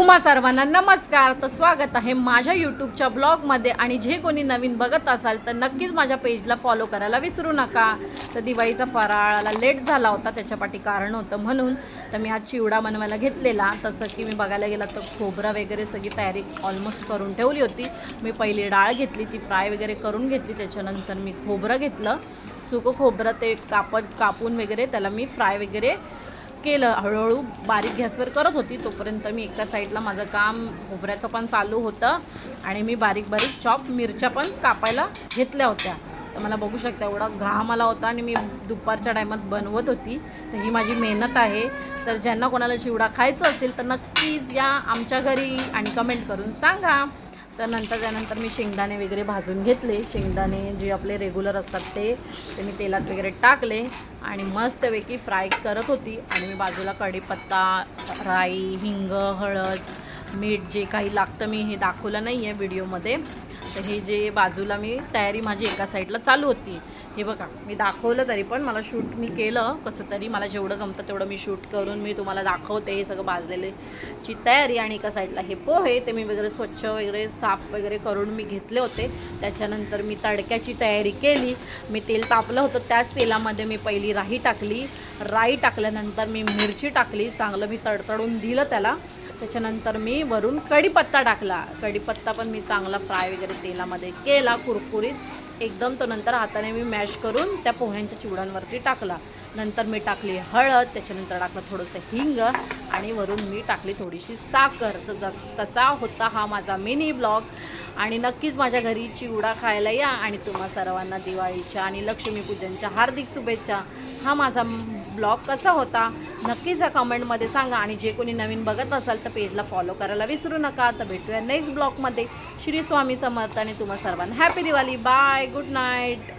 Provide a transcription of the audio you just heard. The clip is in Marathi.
तुम्हा सर्वांना नमस्कार। तर स्वागत आहे माझ्या यूट्यूबच्या ब्लॉगमध्ये आणि जे कोणी नवीन बघत असाल तर नक्कीच माझ्या पेजला फॉलो करायला विसरू नका। तर दिवाळीचा फराळाला लेट झाला होता, त्याच्यापाठी कारण होतं म्हणून तर मी आज चिवडा बनवायला घेतलेला। तसं की मी बघायला गेला तर खोबरा वगैरे सगळी तयारी ऑलमोस्ट करून ठेवली होती। मी पहिली डाळ घेतली, ती फ्राय वगैरे करून घेतली, त्याच्यानंतर मी खोबरं घेतलं, सुकं खोबरं ते कापून वगैरे त्याला मी फ्राय वगैरे केलं। हळूहळू बारीक गॅसवर करत होती, तोपर्यंत मी एका साईडला माझं काम खोबऱ्याचं पण चालू होतं आणि मी बारीक बारीक चॉप मिरच्या पण कापायला घेतल्या होत्या। तर मला बघू शकता एवढा घाम आला होता आणि मी दुपारच्या टायमात बनवत होती। तर ही माझी मेहनत आहे। तर ज्यांना कोणाला चिवडा खायचं असेल तर नक्कीच या आमच्या घरी आणि कमेंट करून सांगा। तर त्यानंतर मी शेंगदाणे वगैरे भाजून घेतले। शेंगदाणे जे आपले रेग्युलर असतात ते मी तेलात वगैरे टाकले आणि मस्तपैकी फ्राय करत होती। आणि मी बाजूला कढीपत्ता, राई, हिंग, हळद, मीठ जे काही लागतं मी हे दाखवलं नाही आहे व्हिडिओमध्ये। तर हे जे बाजूला मी तयारी माझी एका साईडला चालू होती, हे बघा मी दाखवलं, तरी पण मला शूट मी केलं कसं तरी, मला जेवढं जमतं तेवढं मी शूट करून मी तुम्हाला दाखवते। हे सगळं भाजलेलेची तयारी आणि एका साईडला हे पोहे ते मी वगैरे स्वच्छ वगैरे साफ वगैरे करून मी घेतले होते। त्याच्यानंतर मी तडक्याची तयारी केली। मी तेल तापलं होतं, त्याच तेलामध्ये मी पहिली राई टाकली, राई टाकल्यानंतर मी मिरची टाकली, चांगलं मी तडतडून दिलं त्याला। त्याच्यानंतर मी वरून कढीपत्ता टाकला, कढीपत्ता पण मी चांगला फ्राय वगैरे तेलामध्ये केला कुरकुरीत एकदम। तो नंतर हाताने मी मॅश करून त्या पोह्यांच्या चिवड्यांवरती टाकला। नंतर मी टाकली हळद, त्याच्यानंतर टाकलं थोडंसं हिंग आणि वरून मी टाकली थोडीशी साखर। तर कसा होता हा माझा मिनी ब्लॉग आणि नक्कीच माझ्या घरी चिवडा खायला या आणि तुम्हा सर्वांना दिवाळीच्या आणि लक्ष्मीपूजनच्या हार्दिक शुभेच्छा। हा माझा ब्लॉग कसा होता नक्कीच या कमेंटमध्ये सांगा आणि जे कोणी नवीन बघत असाल तर पेजला फॉलो करायला विसरू नका। तर भेटूया नेक्स्ट ब्लॉगमध्ये। श्री स्वामी समर्थ आणि तुम्हा सर्वांना happy Diwali. Bye, good night.